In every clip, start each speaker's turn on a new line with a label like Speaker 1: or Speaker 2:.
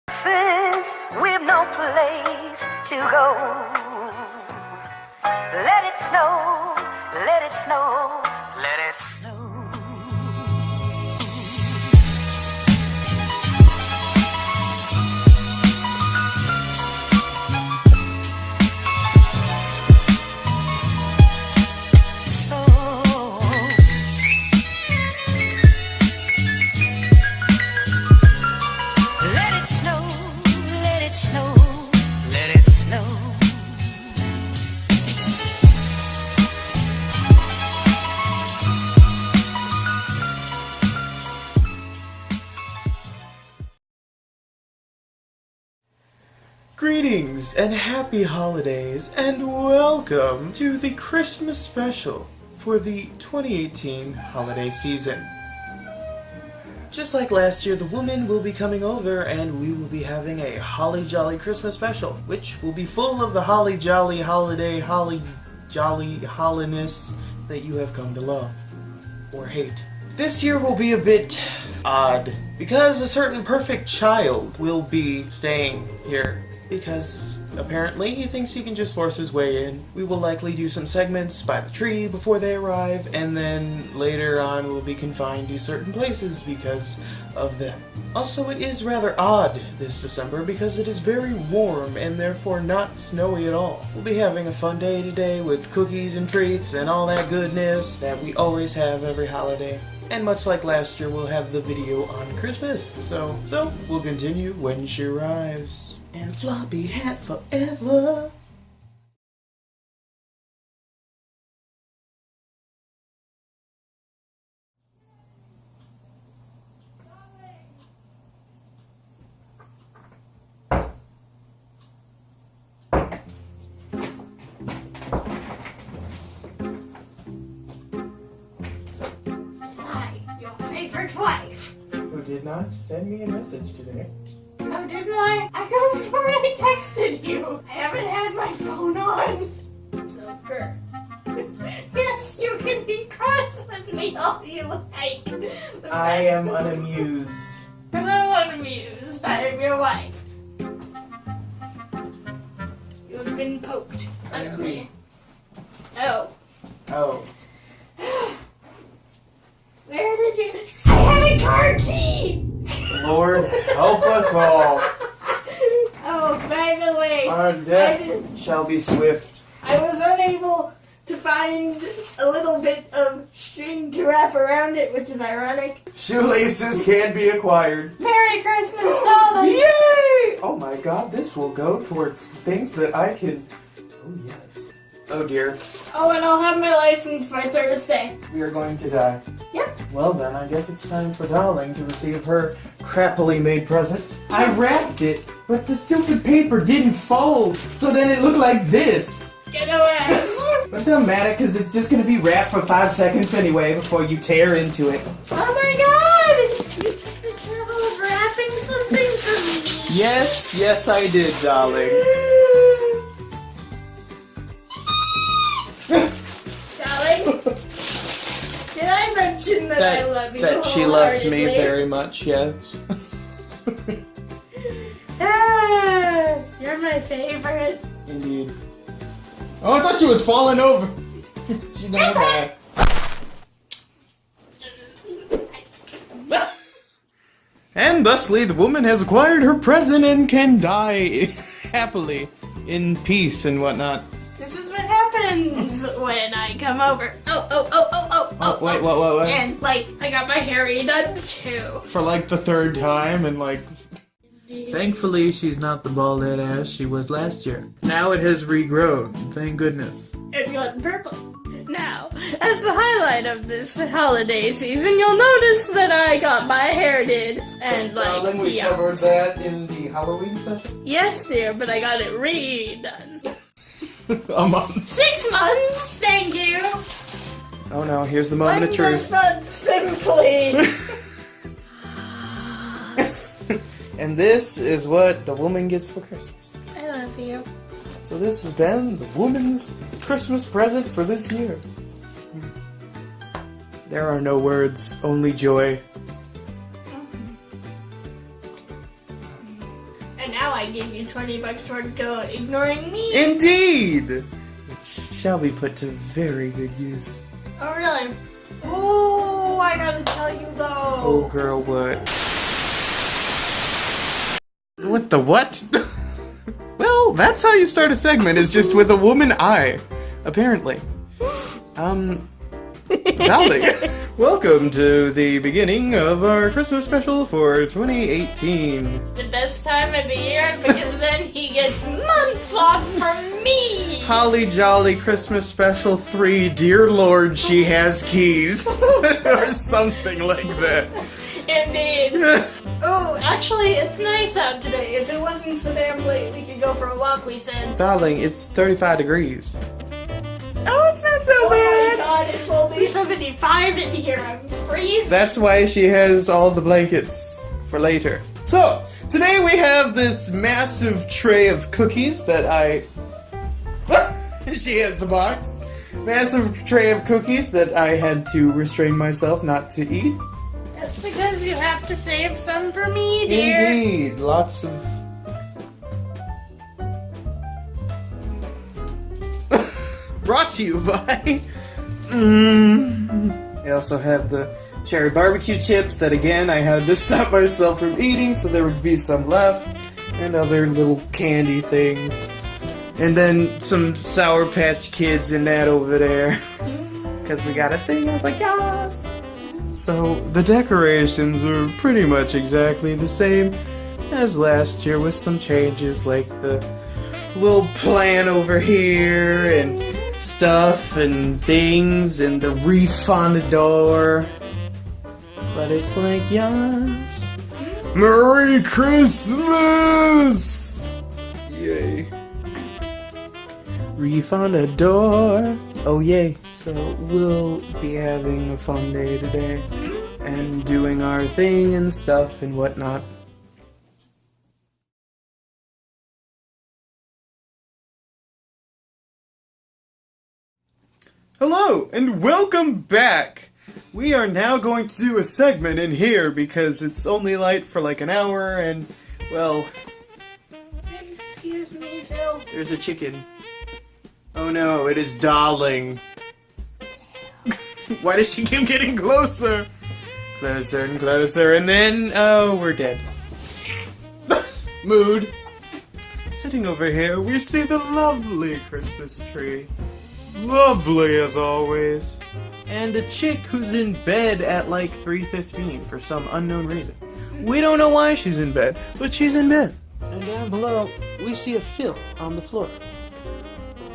Speaker 1: We've no place to go. Let it snow, let it snow, let it snow.
Speaker 2: Greetings and happy holidays and welcome to the Christmas special for the 2018 holiday season. Just like last year, the woman will be coming over and we will be having a holly jolly Christmas special, which will be full of the holly jolly holiday, holly jolly holliness that you have come to love or hate. This year will be a bit odd because a certain perfect child will be staying here. Because apparently he thinks he can just force his way in. We will likely do some segments by the tree before they arrive, and then later on we'll be confined to certain places because of them. Also, it is rather odd this December because it is very warm and therefore not snowy at all. We'll be having a fun day today with cookies and treats and all that goodness that we always have every holiday. And much like last year, we'll have the video on Christmas. So we'll continue when she arrives. And floppy hat forever.
Speaker 3: Hi, your favorite wife.
Speaker 2: Who did not send me a message today.
Speaker 3: Oh, didn't I? I could have sworn I texted you. I haven't had my phone on. So, girl. Yes, you can be cross with me all you like.
Speaker 2: I am unamused.
Speaker 3: I'm not unamused. I am your wife. You have been poked. Utterly. Oh.
Speaker 2: Oh.
Speaker 3: Where did you... I have a car key!
Speaker 2: Lord, help us all.
Speaker 3: Oh, by the way,
Speaker 2: Our death shall be swift.
Speaker 3: I was unable to find a little bit of string to wrap around it, which is ironic.
Speaker 2: Shoelaces can be acquired.
Speaker 3: Merry Christmas, darling!
Speaker 2: Yay! Oh my god, this will go towards things that I can... Oh yes. Oh dear.
Speaker 3: Oh, and I'll have my license by Thursday.
Speaker 2: We are going to die.
Speaker 3: Yep.
Speaker 2: Well then, I guess it's time for Darling to receive her crappily made present. I wrapped it, but the stupid paper didn't fold, so then it looked like this.
Speaker 3: Get away!
Speaker 2: But it doesn't matter, because it's just going to be wrapped for 5 seconds anyway before you tear into it.
Speaker 3: Oh my god! You took the trouble of wrapping something for me!
Speaker 2: Yes, I did, darling.
Speaker 3: Darling? Did I mention that I love you
Speaker 2: That she loves me
Speaker 3: wholeheartedly?
Speaker 2: very much, yes.
Speaker 3: Ah, you're my favorite.
Speaker 2: Indeed. Oh, I thought she was falling over. She never had. And thusly, the woman has acquired her present and can die happily, in peace and whatnot.
Speaker 3: This is what happens when I come over.
Speaker 2: Oh, wait, what?
Speaker 3: And, I got my hair redone, too.
Speaker 2: For like the 3rd time, and thankfully she's not the bald-head ass she was last year. Now it has regrown, thank goodness.
Speaker 3: It's gotten purple. Now, as the highlight of this holiday season, you'll notice that I got my hair did. And,
Speaker 2: Darling, we
Speaker 3: yeah.
Speaker 2: covered that in the Halloween special?
Speaker 3: Yes, dear, but I got it redone.
Speaker 2: A month.
Speaker 3: 6 months, thank you.
Speaker 2: Oh no, here's the moment of
Speaker 3: I'm
Speaker 2: truth.
Speaker 3: just not simply.
Speaker 2: And this is what the woman gets for Christmas.
Speaker 3: I love you.
Speaker 2: So this has been the woman's Christmas present for this year. There are no words, only joy.
Speaker 3: And now I give you $20 toward ignoring me.
Speaker 2: Indeed! It shall be put to very good use.
Speaker 3: Oh, really? Oh, I gotta tell you though.
Speaker 2: Oh, girl, what? What the what? Well, that's how you start a segment, is just with a woman eye. Apparently. Darling, welcome to the beginning of our Christmas special for 2018.
Speaker 3: The best time of the year because then he gets months off from me.
Speaker 2: Holly Jolly Christmas Special 3, Dear Lord, She Has Keys. Or something like that.
Speaker 3: Indeed. Oh, actually, it's nice out today. If it wasn't so damn late, we could go for a walk, we said.
Speaker 2: Darling, it's 35 degrees. Oh, it's not so
Speaker 3: Oh
Speaker 2: bad.
Speaker 3: my god, it's only 75 in here. I'm freezing.
Speaker 2: That's why she has all the blankets for later. So, today we have this massive tray of cookies that I... She has the box. Massive tray of cookies that I had to restrain myself not to eat.
Speaker 3: That's because you have to save some for me, dear.
Speaker 2: Indeed, lots of... Brought to you by... I also have the cherry barbecue chips that, again, I had to stop myself from eating so there would be some left. And other little candy things. And then some Sour Patch Kids in that over there. Because we got a thing. I was like, yes! So, the decorations are pretty much exactly the same as last year with some changes like the little plan over here and stuff and things and the reef on the door. But it's like, yes. Merry Christmas! Yay. Reef on the door. Oh, yay. So we'll be having a fun day today and doing our thing and stuff and whatnot. Hello and welcome back! We are now going to do a segment in here because it's only light for like an hour and, well...
Speaker 3: Excuse me, Phil.
Speaker 2: There's a chicken. Oh no, it is Darling. Why does she keep getting closer? Closer and closer, and then, oh, we're dead. Mood. Sitting over here, we see the lovely Christmas tree. Lovely as always. And a chick who's in bed at like 3:15 for some unknown reason. We don't know why she's in bed, but she's in bed. And down below, we see a Phil on the floor,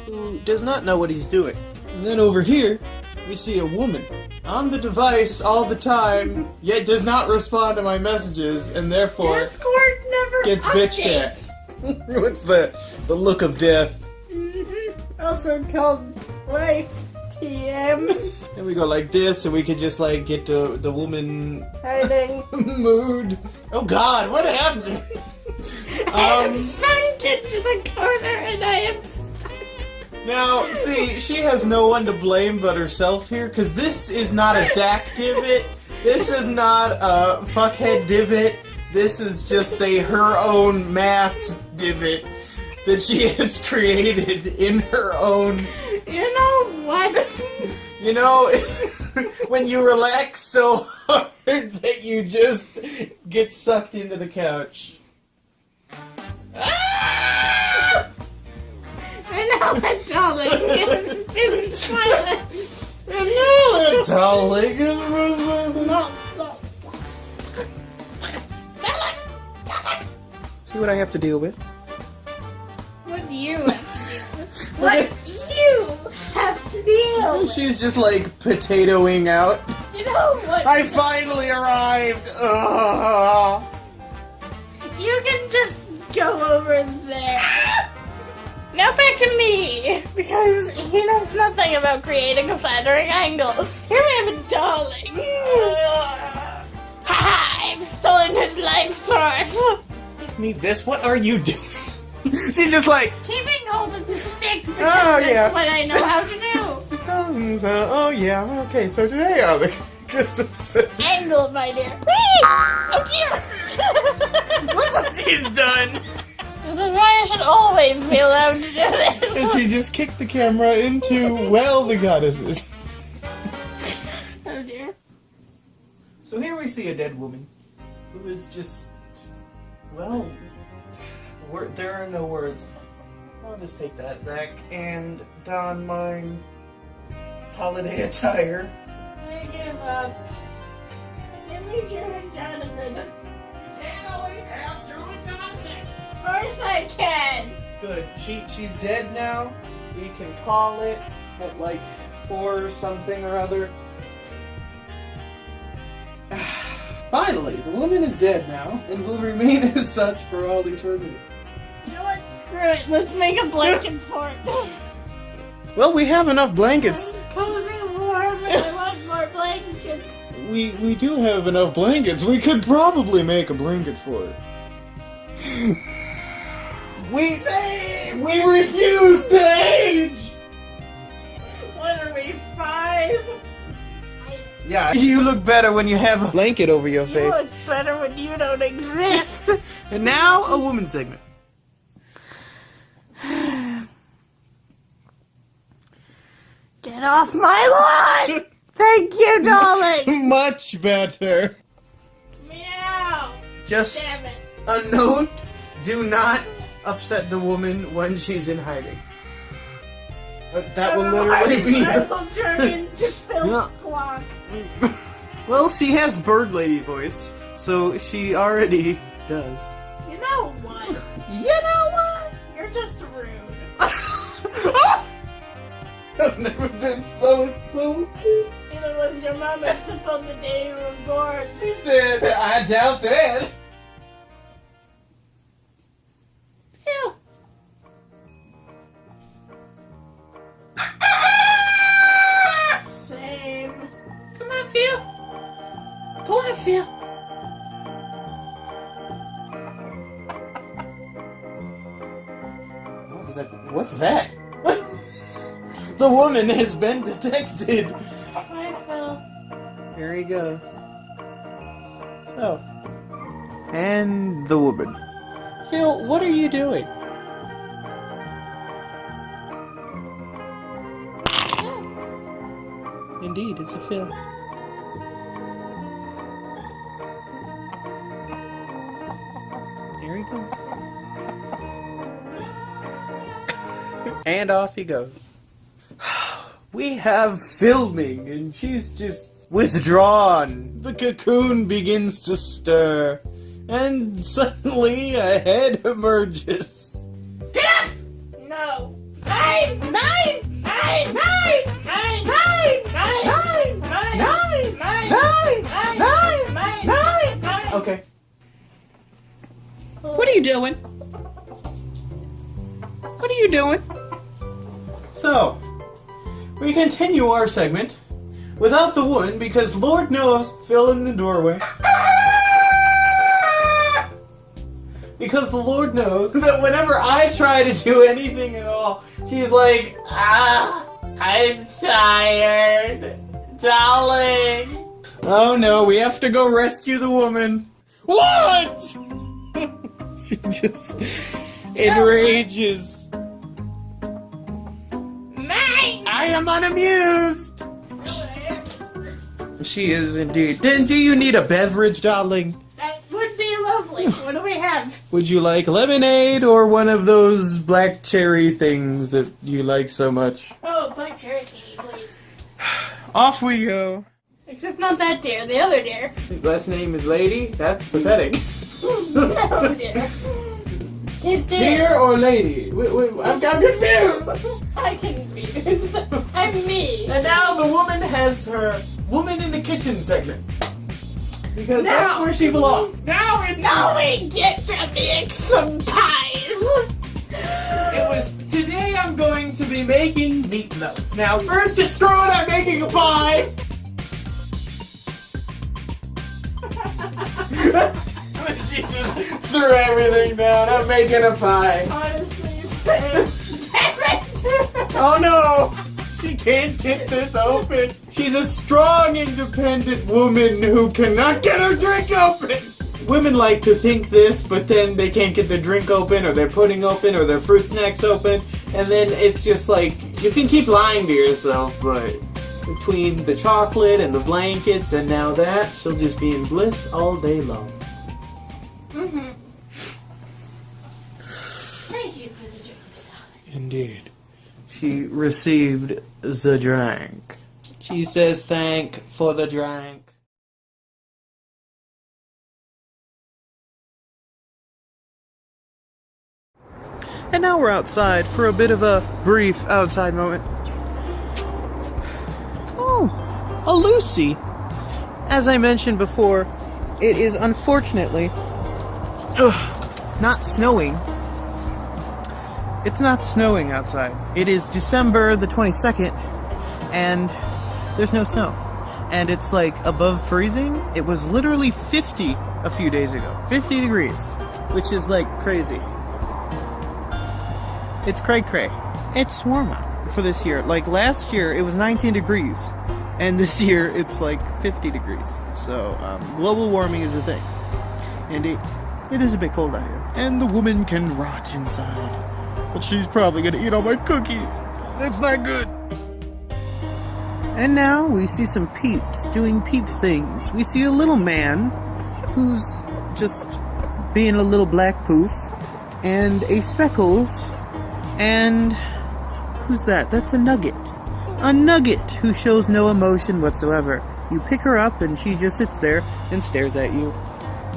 Speaker 2: who does not know what he's doing. And then over here, we see a woman on the device all the time, yet does not respond to my messages, and therefore
Speaker 3: Discord never
Speaker 2: gets bitched at.
Speaker 3: updates.
Speaker 2: What's the look of death?
Speaker 3: Also called life TM.
Speaker 2: And we go like this, and we could just like get to the woman
Speaker 3: Hiding.
Speaker 2: mood. Oh God, what happened?
Speaker 3: I am sunk into the corner and I am stuck.
Speaker 2: Now, see, she has no one to blame but herself here, because this is not a Zach divot. This is not a fuckhead divot. This is just her own mass divot that she has created in her own...
Speaker 3: You know what?
Speaker 2: You know, when you relax so hard that you just get sucked into the couch.
Speaker 3: I know that darling has been silent.
Speaker 2: I know that darling is See what I have to deal with?
Speaker 3: What do you have to deal with? What you have to deal with?
Speaker 2: She's just like potatoing out.
Speaker 3: You know what?
Speaker 2: I finally arrived! Ugh.
Speaker 3: You can just go over there. Now back to me, because he knows nothing about creating a flattering angle. Here we have a darling. Haha, I've stolen his life source.
Speaker 2: Give me this, what are you doing? She's just like,
Speaker 3: Keeping hold of the stick because
Speaker 2: Oh, yeah.
Speaker 3: that's what I know how to do.
Speaker 2: just, oh yeah, okay, so today are the Christmas special.
Speaker 3: Angle, my dear. Whee! Oh dear!
Speaker 2: Look what she's done!
Speaker 3: This is why I should always be allowed to do this.
Speaker 2: And she just kicked the camera into, well, the goddesses.
Speaker 3: Oh dear.
Speaker 2: So here we see a dead woman who is just, well, there are no words. I'll just take that back and don mine holiday attire.
Speaker 3: I give up. Give me Drew and Jonathan.
Speaker 2: Can't always have Drew and Jonathan.
Speaker 3: Of course I can.
Speaker 2: Good. She's dead now. We can call it at like 4 something or other. Finally, the woman is dead now and will remain as such for all eternity.
Speaker 3: You know what? Screw it. Let's make a blanket fort.
Speaker 2: Well, we have enough blankets.
Speaker 3: Cozy warm, and I want more blankets.
Speaker 2: We do have enough blankets. We could probably make a blanket for it. We refuse to age!
Speaker 3: What are we, 5?
Speaker 2: Yeah, you look better when you have a blanket over your
Speaker 3: You
Speaker 2: face.
Speaker 3: look better when you don't exist.
Speaker 2: And now, a woman segment.
Speaker 3: Get off my lawn! Thank you, darling.
Speaker 2: Much better.
Speaker 3: Meow.
Speaker 2: Just
Speaker 3: Damn it.
Speaker 2: a note, do not upset the woman when she's in hiding. That will literally be
Speaker 3: I will turn into Phil
Speaker 2: No.
Speaker 3: Squawk.
Speaker 2: Well, she has bird lady voice, so she already does.
Speaker 3: You know what?
Speaker 2: You know what?
Speaker 3: You're just rude.
Speaker 2: I've never been so
Speaker 3: Neither was your mom except on the day you were born.
Speaker 2: She said, I doubt that.
Speaker 3: Ew. Same.
Speaker 2: Come on, Phil. Go on, Phil. What's that? The woman has been detected.
Speaker 3: Bye, Phil.
Speaker 2: Here we go. So. And the woman. Phil, what are you doing? Indeed, it's a Phil. Here he goes. And off he goes. We have filming, and she's just withdrawn. The cocoon begins to stir, and suddenly a head emerges.
Speaker 3: Get up! No. 9! 9! 9! 9! 9! 9! 9! 9! 9! 9! 9! 9!
Speaker 2: Okay. What are you doing? What are you doing? So, we continue our segment without the woman because Lord knows Phil in the doorway. Because the Lord knows that whenever I try to do anything at all, she's like, I'm tired, darling. Oh no, we have to go rescue the woman. What? She just enrages. I am unamused! She is indeed. Do you need a beverage, darling?
Speaker 3: That would be lovely. What do we have?
Speaker 2: Would you like lemonade or one of those black cherry things that you like so much?
Speaker 3: Oh, black cherry thingy, please.
Speaker 2: Off we go.
Speaker 3: Except not that deer, the other deer.
Speaker 2: His last name is Lady? That's pathetic.
Speaker 3: No, deer. His deer.
Speaker 2: Dear or lady? I'm confused!
Speaker 3: I confused. I'm me.
Speaker 2: And now the woman has her woman in the kitchen segment. Because that's where she belongs. Now it's...
Speaker 3: Now we get to make some pies.
Speaker 2: It was, today I'm going to be making meatloaf. Now first it's screw it, I'm making a pie! She just threw everything down, I'm making a pie.
Speaker 3: Honestly, Sam. Damn it.
Speaker 2: Oh no! She can't get this open. She's a strong, independent woman who cannot get her drink open. women like to think this, but then they can't get their drink open, or their pudding open, or their fruit snacks open, and then it's just like, you can keep lying to yourself, but between the chocolate and the blankets and now that, she'll just be in bliss all day long.
Speaker 3: Mm-hmm. Thank you for the drinks, darling.
Speaker 2: Indeed. She received the drink. She says thank for the drink. And now we're outside for a bit of a brief outside moment. Oh, a Lucy. As I mentioned before, it is unfortunately not snowing. It's not snowing outside. It is December the 22nd, and there's no snow. And it's like above freezing. It was literally 50 a few days ago. 50 degrees, which is like crazy. It's cray-cray. It's warm out for this year. Like last year, it was 19 degrees. And this year, it's like 50 degrees. So, global warming is a thing. Indeed. It is a bit cold out here. And the woman can rot inside. But she's probably gonna eat all my cookies. That's not good. And now we see some peeps doing peep things. We see a little man who's just being a little black poof. And a Speckles. And who's that? That's a Nugget. A Nugget who shows no emotion whatsoever. You pick her up and she just sits there and stares at you.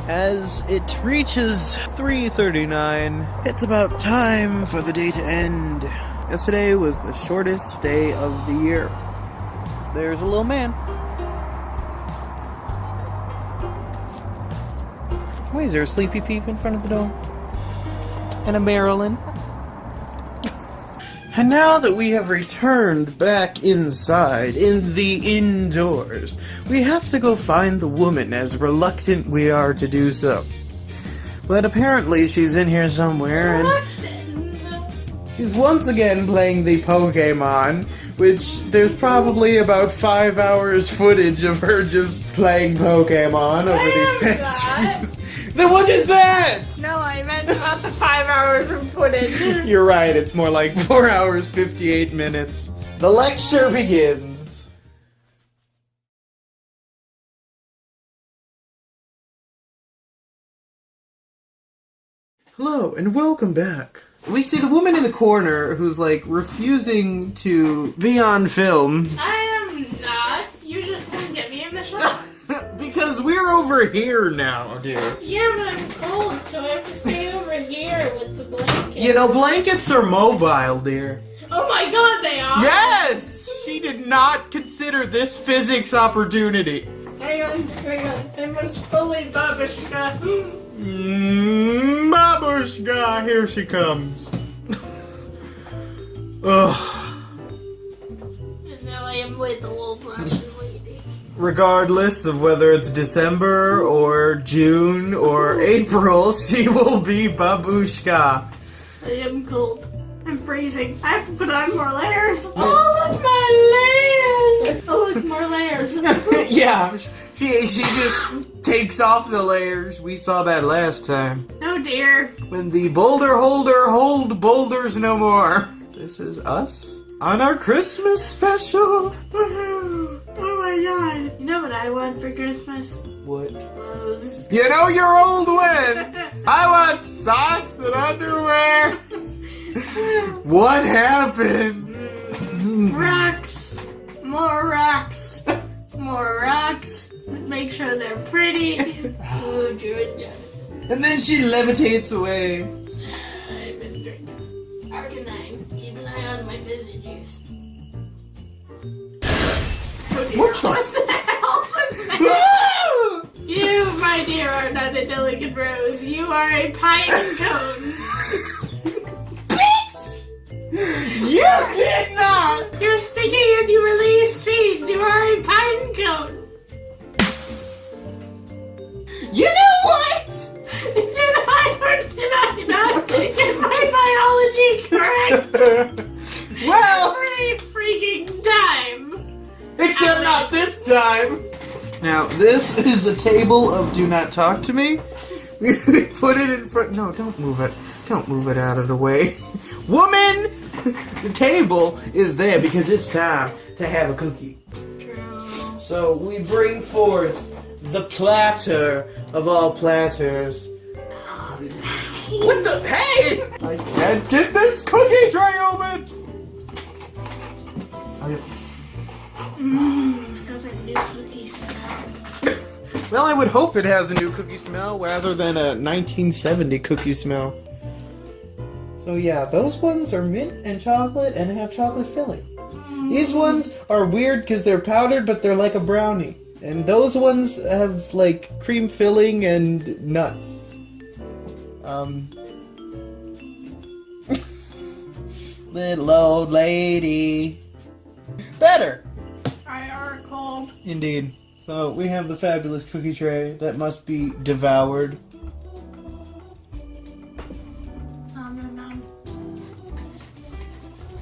Speaker 2: As it reaches 3:39, it's about time for the day to end. Yesterday was the shortest day of the year. There's a little man. Why is there a sleepy peep in front of the door? And a Marilyn. And now that we have returned back inside, in the indoors, we have to go find the woman, as reluctant we are to do so. But apparently she's in here somewhere, and she's once again playing the Pokemon, which there's probably about 5 hours footage of her just playing Pokemon over these past few. Then what is that?
Speaker 3: No, I meant about the 5 hours of footage.
Speaker 2: You're right, it's more like 4 hours, 58 minutes. The lecture begins. Hello, and welcome back. We see the woman in the corner who's like refusing to be on film.
Speaker 3: I am not. You just won't get me in the shot.
Speaker 2: Because we're over here now, dude.
Speaker 3: Yeah, but I'm cold, so I have to stay over here with the blanket.
Speaker 2: You know, blankets are mobile, dear.
Speaker 3: Oh my god, they are!
Speaker 2: Yes! She did not consider this physics opportunity.
Speaker 3: Hang on. I must fully babushka.
Speaker 2: Babushka, here she comes. Ugh.
Speaker 3: And now I am with the old Russian lady.
Speaker 2: Regardless of whether it's December or June or April, she will be Babushka.
Speaker 3: I am cold. I'm freezing. I have to put on more layers. Oh, look, my layers! Oh, look, more layers.
Speaker 2: Yeah, she just takes off the layers. We saw that last time.
Speaker 3: Oh, dear.
Speaker 2: When the boulder holder hold boulders no more. This is us on our Christmas special.
Speaker 3: Oh my god. You know what I want for Christmas?
Speaker 2: What?
Speaker 3: Clothes.
Speaker 2: You know you're old when I want socks and underwear. What happened?
Speaker 3: Rocks. More rocks. More rocks. Make sure they're pretty. Oh, Georgia.
Speaker 2: And then she levitates away.
Speaker 3: I've been drinking Arcanine. Keep an eye on my fizzy juice. Oh dear.
Speaker 2: What the
Speaker 3: hell was that? You, my dear, are not a delicate rose. You are a pine cone. Bitch!
Speaker 2: You did not!
Speaker 3: You're sticky and you release seeds. You are a pine cone.
Speaker 2: You know what?
Speaker 3: Is it hard for tonight not to get my biology correct?
Speaker 2: Well,
Speaker 3: Every freaking time.
Speaker 2: except not this time. Now, this is the table of Do Not Talk to Me. Put it in front. No, don't move it. Don't move it out of the way. Woman! The table is there because it's time to have a cookie.
Speaker 3: True.
Speaker 2: So we bring forth the platter of all platters. What the? Hey! I can't get this cookie tray open!
Speaker 3: It's got that new cookie smell.
Speaker 2: Well, I would hope it has a new cookie smell rather than a 1970 cookie smell. So yeah, those ones are mint and chocolate and have chocolate filling. These ones are weird because they're powdered, but they're like a brownie. And those ones have like cream filling and nuts. Little old lady. Better!
Speaker 3: I are cold.
Speaker 2: Indeed. So we have the fabulous cookie tray that must be devoured.
Speaker 3: Nom nom nom.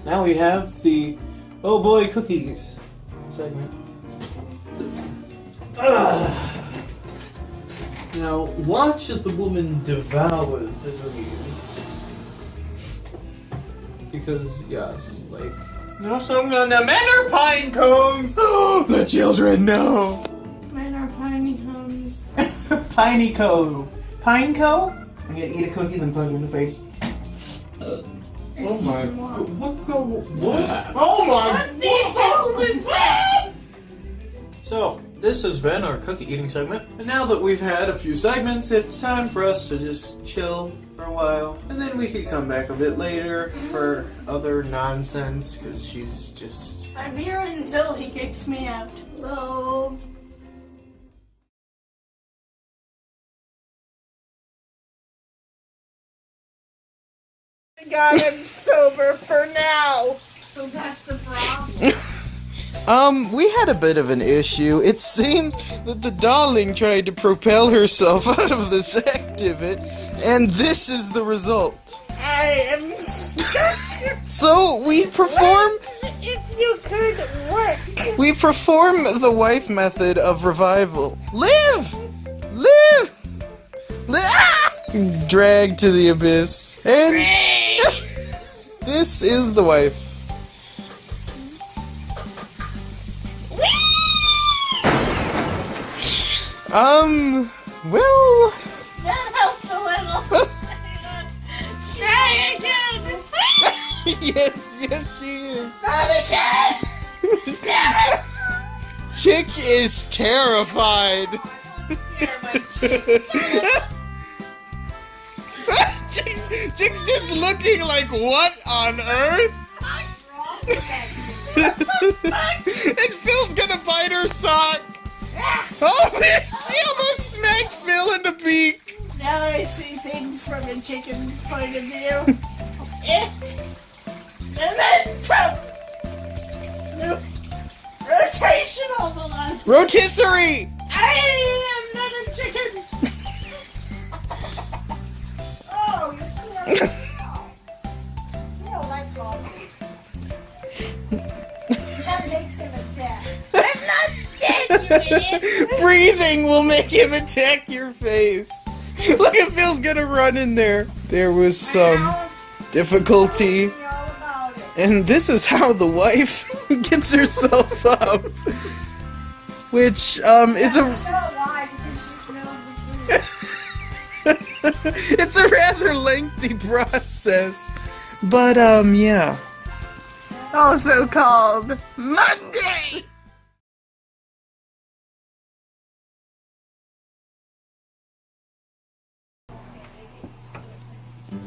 Speaker 2: Now we have the oh boy cookies segment. Now watch as the woman devours the cookies. Because yes, like no, some men are pine cones. The children know.
Speaker 3: Men are piney homes.
Speaker 2: Piney co. Pine co? I'm gonna eat a cookie then punch you in the face. Oh my! What? Oh my!
Speaker 3: What the hell was that?
Speaker 2: So, this has been our cookie eating segment, and now that we've had a few segments, it's time for us to just chill for a while, and then we could come back a bit later for other nonsense, because she's just...
Speaker 3: I'm here until he kicks me out. Hello.
Speaker 4: God, I'm sober for now.
Speaker 3: So that's the problem.
Speaker 2: We had a bit of an issue. It seems that the darling tried to propel herself out of this activity, and this is the result.
Speaker 4: I am.
Speaker 2: So we perform...
Speaker 4: If you could work.
Speaker 2: We perform the wife method of revival. Live! Live! Drag to the abyss. And this is the wife. Well...
Speaker 3: That helped a little. Try again.
Speaker 2: yes, she is. Chick is terrified.
Speaker 3: You're my chick.
Speaker 2: Chick's just looking like, what on earth?
Speaker 3: What's wrong with that?
Speaker 2: And Phil's gonna bite her sock. Oh man, she almost smacked Phil in the beak.
Speaker 4: Now I see things from a chicken's point of view. Momentum. Rotational velocity.
Speaker 2: Rotisserie!
Speaker 4: I am not a chicken. Oh, you don't like coffee. That makes him attack. I'm not dead, you idiot.
Speaker 2: Breathing will make him attack your face. Look at Phil's gonna run in there. There was some difficulty.
Speaker 4: Tell me all about it.
Speaker 2: And this is how the wife gets herself up. Which, is a...
Speaker 4: I don't know why, because she smells the food.
Speaker 2: it's a rather lengthy process. But, yeah.
Speaker 4: Also called Monday.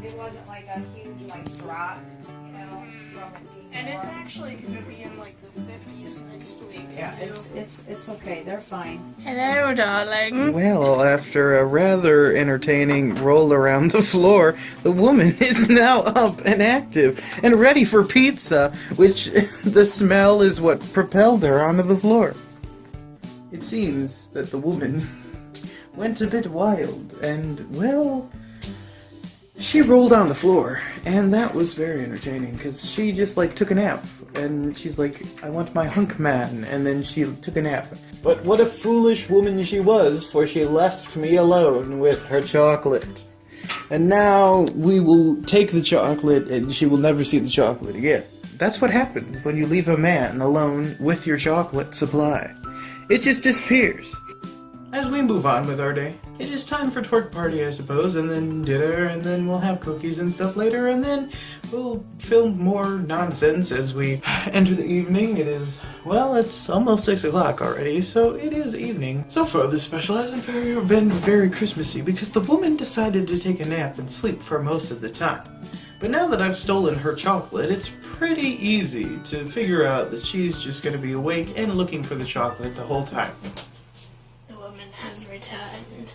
Speaker 5: It wasn't like a huge drop, you know, from it being
Speaker 3: And it's
Speaker 5: warm.
Speaker 3: actually gonna be in like the 50s next week.
Speaker 5: Yeah, it's okay. They're fine.
Speaker 3: Hello, darling.
Speaker 2: Well, after a rather entertaining roll around the floor, the woman is now up and active and ready for pizza, which the smell is what propelled her onto the floor. It seems that the woman went a bit wild and, well, she rolled on the floor, and that was very entertaining, because she just, like, took a nap, and she's like, I want my hunk man, and then she took a nap. But what a foolish woman she was, for she left me alone with her chocolate. And now we will take the chocolate, and she will never see the chocolate again. That's what happens when you leave a man alone with your chocolate supply. It just disappears. As we move on with our day, it is time for twerk party, I suppose, and then dinner, and then we'll have cookies and stuff later, and then we'll film more nonsense as we enter the evening. It is, well, it's almost 6 o'clock already, so it is evening. So far, this special hasn't been very Christmassy, because the woman decided to take a nap and sleep for most of the time. But now that I've stolen her chocolate, it's pretty easy to figure out that she's just going to be awake and looking for the chocolate the whole time.
Speaker 3: Has returned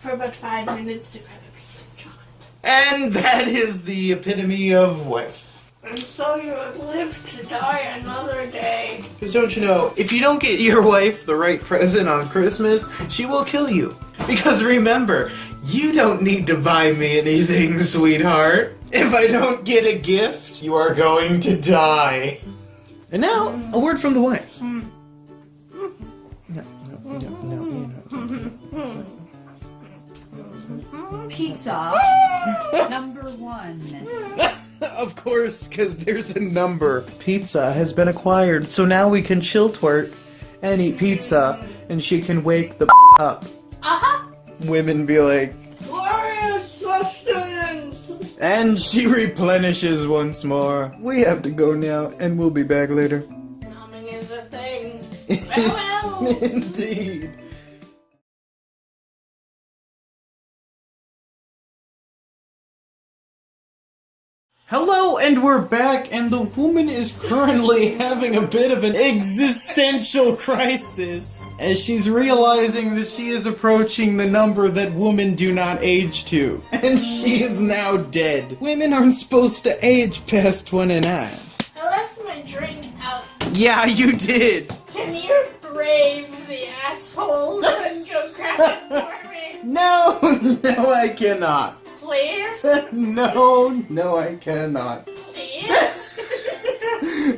Speaker 3: for about 5 minutes to grab a piece of chocolate.
Speaker 2: And that is the epitome of wife.
Speaker 3: And so you have lived to die another day.
Speaker 2: Because don't you know, if you don't get your wife the right present on Christmas, she will kill you. Because remember, you don't need to buy me anything, sweetheart. If I don't get a gift, you are going to die. And now, a word from the wife.
Speaker 5: Pizza number 1.
Speaker 2: Of course, because there's a number. Pizza has been acquired, so now we can chill twerk and eat pizza, and she can wake the up. Women be like,
Speaker 3: Glorious sustenance!
Speaker 2: and she replenishes once more. We have to go now, and we'll be back later.
Speaker 3: Numbing is a thing. Farewell!
Speaker 2: Indeed. Hello, and we're back, and the woman is currently having a bit of an existential crisis as she's realizing that she is approaching the number that women do not age to. And she is now dead. Women aren't supposed to age past 29.
Speaker 3: I left my drink out.
Speaker 2: Yeah, you did.
Speaker 3: Can you brave the assholes and go grab it for me?
Speaker 2: No, no, I cannot.
Speaker 3: Please?
Speaker 2: No, I cannot.
Speaker 3: Please?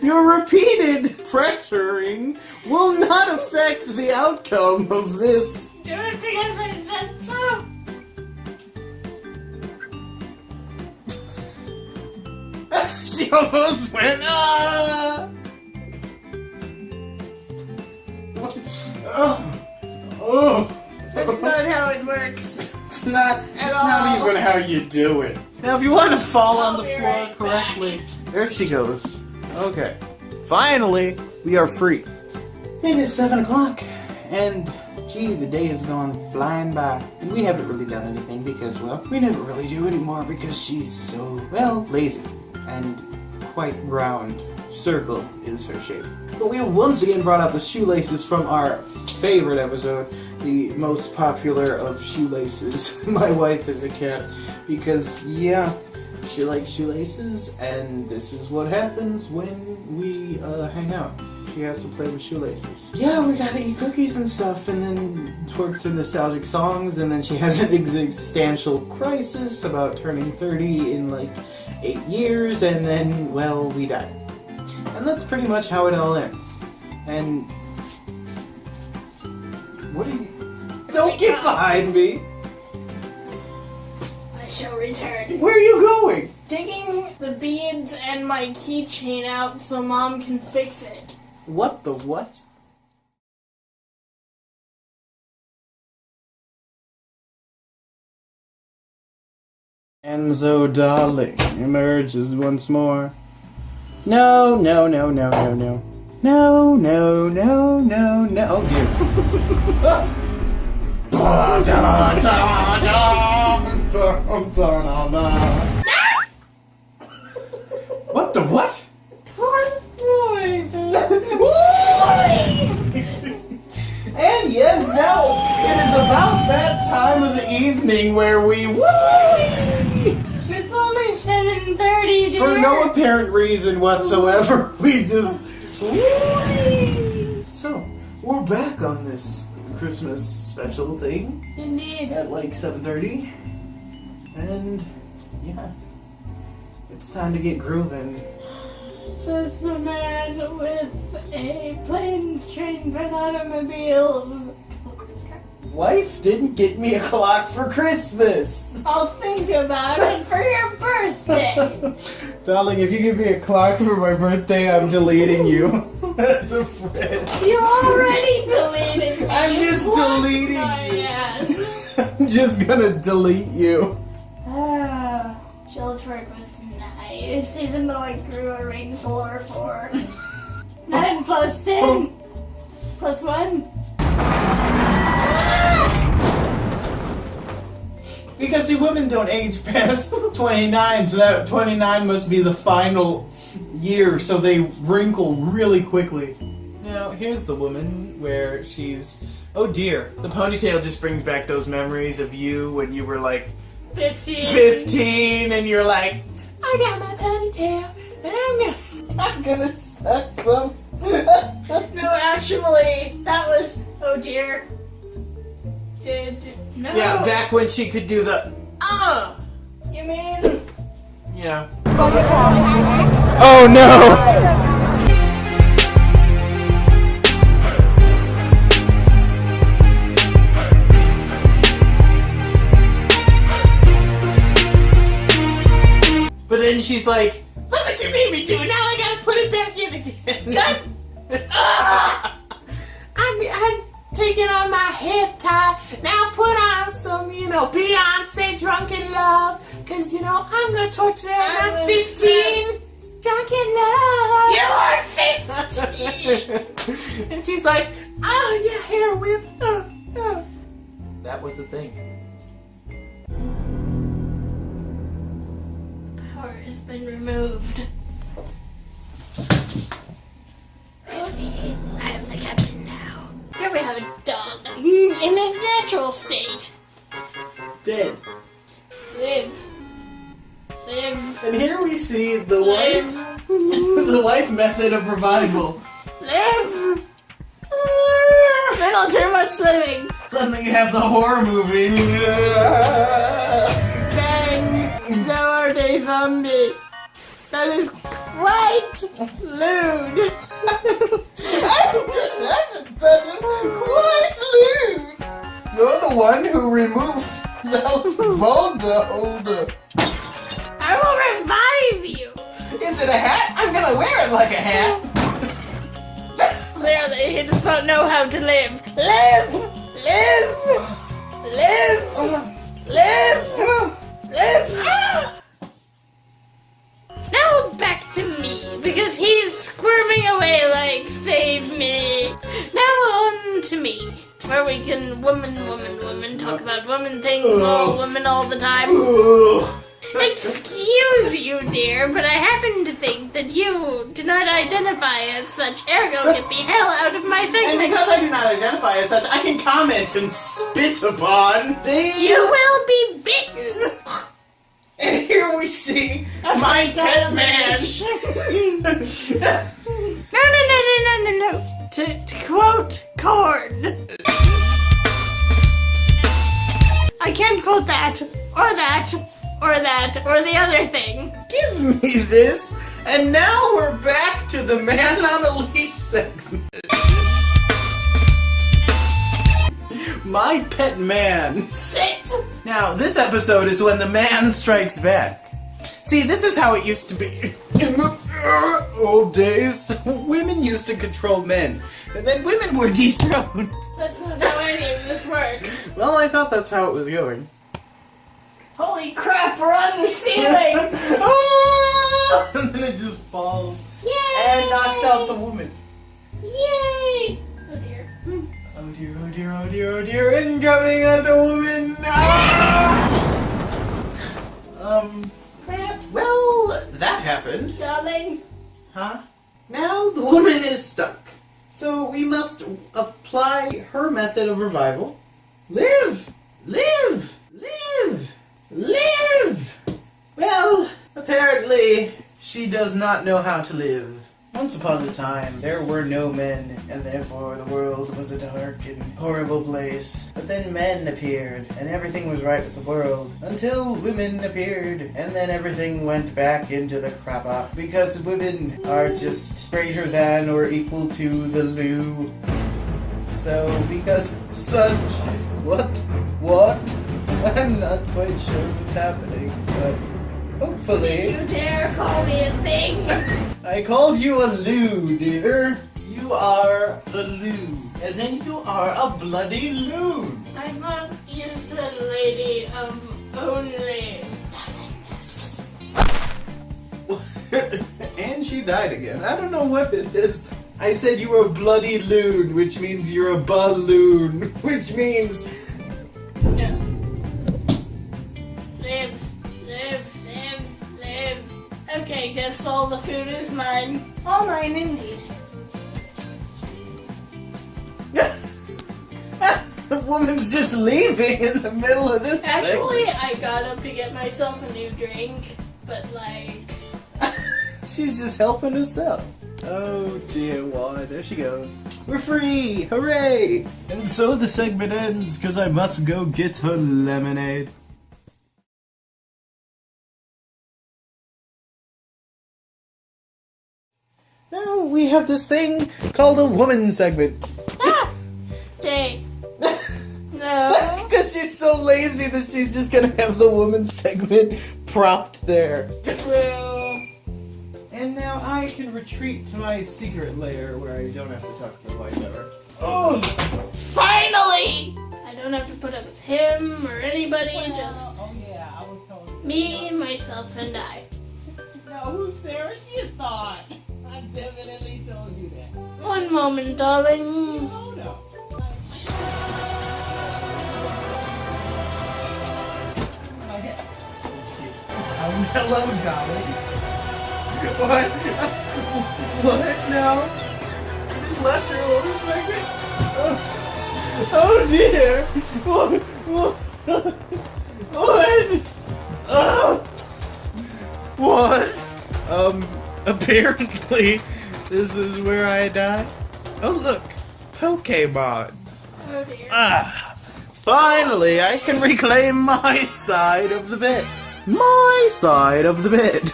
Speaker 2: Your repeated pressuring will not affect the outcome of this.
Speaker 3: Do it because I said so.
Speaker 2: She almost went, ah! Oh.
Speaker 3: That's not how it works.
Speaker 2: It's not
Speaker 3: all.
Speaker 2: even how you do it. Now, if you want to fall on
Speaker 3: I'll
Speaker 2: the
Speaker 3: be
Speaker 2: floor
Speaker 3: right
Speaker 2: correctly, there she goes. Okay. Finally, we are free. It is 7 o'clock, and gee, the day has gone flying by. And we haven't really done anything because, well, we never really do anymore because she's so, well, lazy and quite round. Circle is her shape. But we have once again brought out the shoelaces from our favorite episode, the most popular of shoelaces. My wife is a cat because, yeah, she likes shoelaces, and this is what happens when we hang out. She has to play with shoelaces. Yeah, we gotta eat cookies and stuff, and then twerk to nostalgic songs, and then she has an existential crisis about turning 30 in like 8 years, and then, well, we die. And that's pretty much how it all ends. And what are you? Don't get behind me!
Speaker 3: I shall return.
Speaker 2: Where are you going?
Speaker 3: Taking the beads and my keychain out so Mom can fix it.
Speaker 2: What the what? Enzo, darling, emerges once more. No, no, no, no, no, no. No, no, no, no, no. Oh, dear. What the what? And yes, now it is about that time of the evening where we
Speaker 3: It's only 7:30, dear.
Speaker 2: for no apparent reason whatsoever, we just So, we're back on this Christmas special thing
Speaker 3: Indeed.
Speaker 2: at like 7:30, and Yeah. It's time to get grooving.
Speaker 3: Says the man with a planes, trains, and automobiles.
Speaker 2: Wife didn't get me a clock for Christmas.
Speaker 3: I'll think about it for your birthday.
Speaker 2: Darling, if you give me a clock for my birthday, I'm deleting you as a friend.
Speaker 3: You already deleted me.
Speaker 2: I'm just deleting
Speaker 3: my
Speaker 2: you.
Speaker 3: ass.
Speaker 2: I'm just gonna delete you.
Speaker 3: Jill twerk was nice, even though I grew a ring 4. 9 plus 10 plus 1.
Speaker 2: Because the women don't age past 29, so that 29 must be the final year, so they wrinkle really quickly. Now, here's the woman where she's... Oh dear, the ponytail just brings back those memories of you when you were like 15 and you're like, I got my ponytail and I'm gonna suck some.
Speaker 3: No, actually, that was, oh dear. No.
Speaker 2: Yeah, back when she could do the,
Speaker 3: You mean?
Speaker 2: Yeah. Oh no! But then she's like, look what you made me do, now I gotta put it back in again. I'm taking on my head tie, now put on some, Beyonce Drunken Love, cause I'm gonna torture her when I'm 15. Drunken Love.
Speaker 3: You are 15!
Speaker 2: And she's like, oh, your hair whip. Oh. That was the thing.
Speaker 3: Power has been removed. I am the captain now. Here we have a dog in his natural state.
Speaker 2: Dead.
Speaker 3: Live.
Speaker 2: And here we see the
Speaker 3: Live.
Speaker 2: wife, the wife method of revival.
Speaker 3: Live. Little too much living.
Speaker 2: Suddenly you have the horror movie.
Speaker 3: Bang. Thou art a zombie. That is quite lewd.
Speaker 2: That is quite lewd. You're the one who removed those vulgar.
Speaker 3: I will revive you.
Speaker 2: Is it a hat? I'm gonna wear it like a hat.
Speaker 3: Clearly, he does not know how to live. Live! Live! Live! Live! Live! Now back to me, because he's squirming away like, save me. Now on to me, where we can woman, talk about woman things, all women all the time. Excuse you, dear, but I happen to think that you do not identify as such, ergo get the hell out of my
Speaker 2: And
Speaker 3: segment.
Speaker 2: because I do not identify as such, I can comment and spit upon things.
Speaker 3: You will be bitten.
Speaker 2: And here we see my pet man.
Speaker 3: No. To quote Korn. I can't quote that, or the other thing.
Speaker 2: Give me this. And now we're back to the man on a leash segment. My pet man.
Speaker 3: Sit.
Speaker 2: Now, this episode is when the man strikes back. See, this is how it used to be. In the old days, women used to control men. And then women were dethroned.
Speaker 3: That's not how any of this works.
Speaker 2: Well, I thought that's how it was going.
Speaker 3: Holy crap, we're on the ceiling.
Speaker 2: Ah! And then it just falls.
Speaker 3: Yay.
Speaker 2: And knocks out the woman.
Speaker 3: Yay. Oh dear.
Speaker 2: Oh dear, oh dear, oh dear, oh dear. Incoming at the woman. Ah!
Speaker 3: Crap.
Speaker 2: Well, that happened.
Speaker 3: Darling.
Speaker 2: Huh? Now the woman is stuck. So we must apply her method of revival. Live! Live! Live! Live! Well, apparently she does not know how to live. Once upon a time, there were no men, and therefore the world was a dark and horrible place. But then men appeared, and everything was right with the world, until women appeared, and then everything went back into the crapper, because women are just greater than or equal to the loo. So, because of such... What? I'm not quite sure what's happening, but... hopefully...
Speaker 3: You dare call me a thing?
Speaker 2: I called you a loo, dear. You are the loo. As in you are a bloody loon.
Speaker 3: I thought you said lady of only nothingness.
Speaker 2: And she died again. I don't know what it is. I said you were a bloody loon, which means you're a balloon, which means...
Speaker 3: No. Live. Okay, guess all the food is mine. All mine, indeed.
Speaker 2: The woman's just leaving in the middle of this
Speaker 3: Actually, I got up to get myself a new drink, but like...
Speaker 2: She's just helping herself. Oh dear, why? There she goes. We're free! Hooray! And so the segment ends, because I must go get her lemonade. Now we have this thing called a woman segment.
Speaker 3: Jay. No.
Speaker 2: Because she's so lazy that she's just gonna have the woman segment propped there.
Speaker 3: True.
Speaker 2: And now I can retreat to my secret lair where I don't have to talk to the white ever. Oh!
Speaker 3: Finally! I don't have to put up with him or anybody, just
Speaker 4: Oh yeah, I was told you.
Speaker 3: me, myself, and I.
Speaker 4: No, who's Sarah? She thought. I definitely told you that.
Speaker 3: One moment, darlings.
Speaker 4: Hold up.
Speaker 2: Oh, hello, darling. What? What now? You just left her a woman segment? Oh dear! What? Apparently, this is where I die. Oh look, Pokemon.
Speaker 3: Oh dear.
Speaker 2: Finally, I can reclaim my side of the bed. My side of the bed.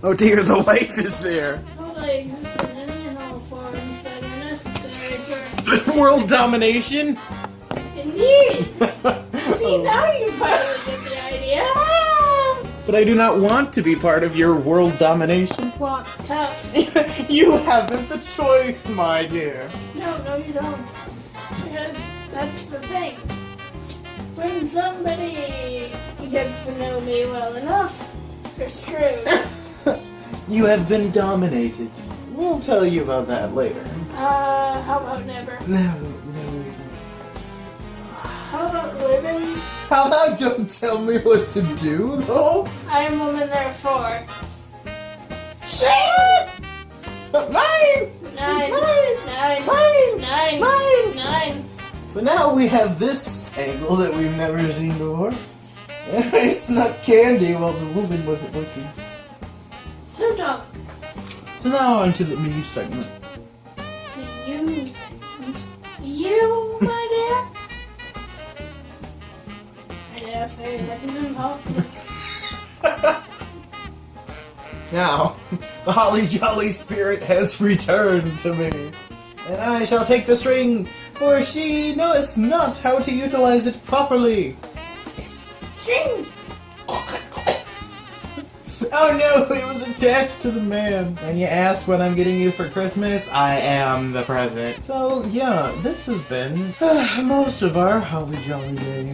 Speaker 2: Oh dear, the wife is there.
Speaker 3: All they exist in any and all forms that are necessary for...
Speaker 2: World domination?
Speaker 3: Indeed! See, now you finally get the idea.
Speaker 2: But I do not want to be part of your world domination plot.
Speaker 3: Tough.
Speaker 2: You haven't the choice, my dear.
Speaker 3: No, you don't. Because that's the thing. When somebody gets to know me well enough, they're screwed.
Speaker 2: You have been dominated. We'll tell you about that later.
Speaker 3: How about never?
Speaker 2: No.
Speaker 3: How about living?
Speaker 2: How about don't tell me what to do, though?
Speaker 3: I am woman therefore.
Speaker 2: Shit! Mine!
Speaker 3: Nine.
Speaker 2: So now we have this angle that we've never seen before. And I snuck candy while the woman wasn't looking.
Speaker 3: So dumb.
Speaker 2: So now on to the me segment.
Speaker 3: You, my dear? I dare say that is impossible.
Speaker 2: Now, the holly jolly spirit has returned to me. And I shall take the string, for she knows not how to utilize it properly.
Speaker 3: String!
Speaker 2: Oh no, it was attached to the man. When you ask what I'm getting you for Christmas, I am the present. So yeah, this has been most of our holly jolly day.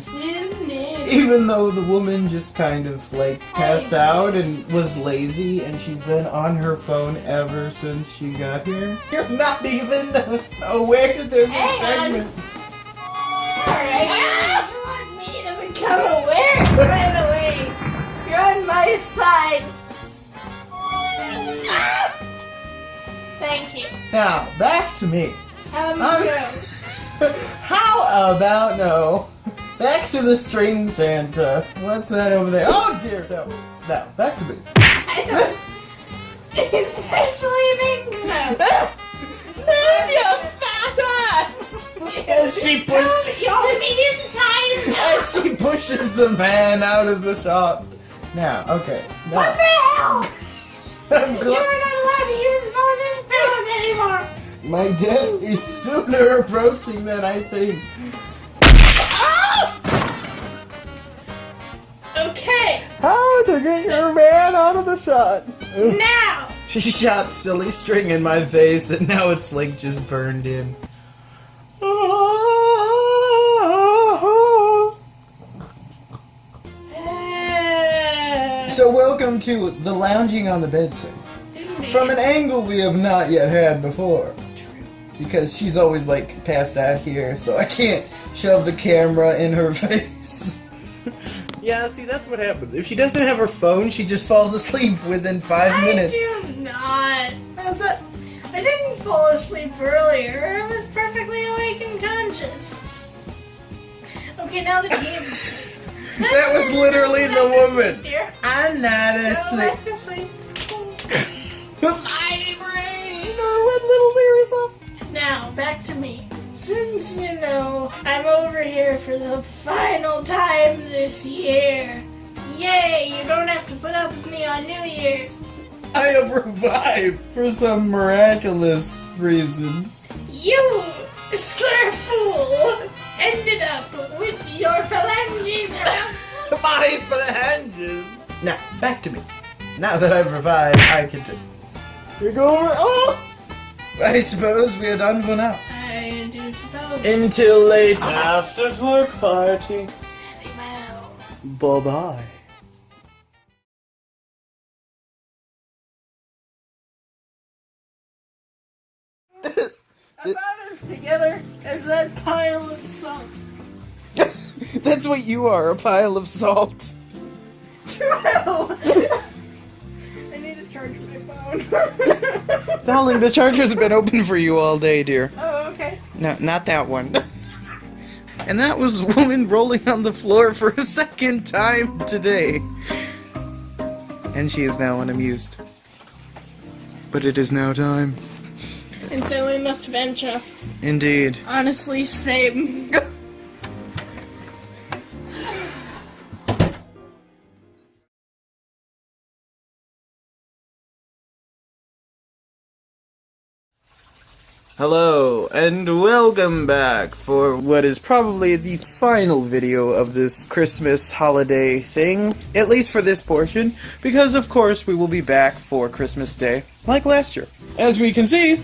Speaker 2: Even though the woman just kind of like passed out and was lazy and she's been on her phone ever since she got here. You're not even aware that there's a segment.
Speaker 3: Alright, you want me to become aware? By the way, you're on my side. Thank you.
Speaker 2: Now, back to me.
Speaker 3: No.
Speaker 2: How about no? Back to the string Santa. What's that over there? Oh dear, no. Now, back to me.
Speaker 3: I don't. Especially big stuff.
Speaker 2: Move your fat ass! As she
Speaker 3: Your medium-sized.
Speaker 2: as she pushes the man out of the shop. Now, okay. Now,
Speaker 3: What the hell?
Speaker 2: I'm
Speaker 3: You're
Speaker 2: glad
Speaker 3: not allowed to use Moses pillows anymore.
Speaker 2: my death is sooner approaching than I think.
Speaker 3: Okay,
Speaker 2: How to get your man out of the shot?
Speaker 3: now.
Speaker 2: She shot silly string in my face, and now it's like just burned in. So welcome to the lounging on the bed scene. From an angle we have not yet had before. Because she's always like passed out here, so I can't shove the camera in her face. Yeah, see, that's what happens. If she doesn't have her phone, she just falls asleep within 5 minutes.
Speaker 3: I do not.
Speaker 2: How's that?
Speaker 3: I didn't fall asleep earlier. I was perfectly awake and conscious. Okay, now the game.
Speaker 2: That was literally the woman.
Speaker 3: Dear.
Speaker 2: I'm not
Speaker 3: Go
Speaker 2: asleep.
Speaker 3: back to sleep.
Speaker 2: My brain! Or what little there is off.
Speaker 3: Now, back to me. Since you know I'm over here for the final time this year, yay, you don't have to put up with me on New Year's.
Speaker 2: I have revived for some miraculous reason.
Speaker 3: You, Sir Fool, ended up with your phalanges around.
Speaker 2: My phalanges! Now, back to me. Now that I've revived, I can take. We go over. Oh! I suppose we are done for now.
Speaker 3: I do suppose.
Speaker 2: Until later. After work party.
Speaker 3: Very well.
Speaker 2: Bye bye.
Speaker 3: About as together as that pile of salt.
Speaker 2: That's what you are, a pile of salt.
Speaker 3: True. I need to charge my phone.
Speaker 2: Darling, the charger's been open for you all day, dear.
Speaker 3: Oh, okay.
Speaker 2: No, not that one. And that was a woman rolling on the floor for a second time today. And she is now unamused. But it is now time.
Speaker 3: And so we must venture.
Speaker 2: Indeed.
Speaker 3: Honestly, same.
Speaker 2: Hello, and welcome back for what is probably the final video of this Christmas holiday thing, at least for this portion, because of course we will be back for Christmas Day, like last year. As we can see,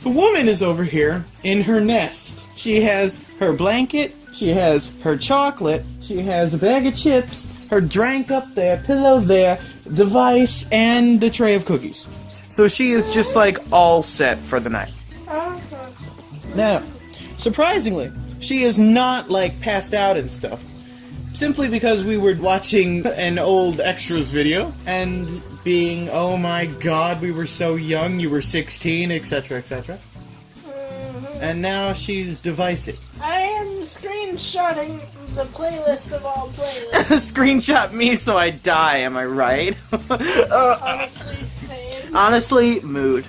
Speaker 2: the woman is over here in her nest. She has her blanket, she has her chocolate, she has a bag of chips, her drink up there, pillow there, device, and the tray of cookies. So she is just like all set for the night. Now, surprisingly, she is not, like, passed out and stuff. Simply because we were watching an old extras video, and being, oh my god, we were so young, you were 16, etc., etc. And now she's divisive.
Speaker 3: I am screenshotting the playlist of all playlists.
Speaker 2: Screenshot me so I die, am I right?
Speaker 3: Honestly, same.
Speaker 2: Honestly, mood.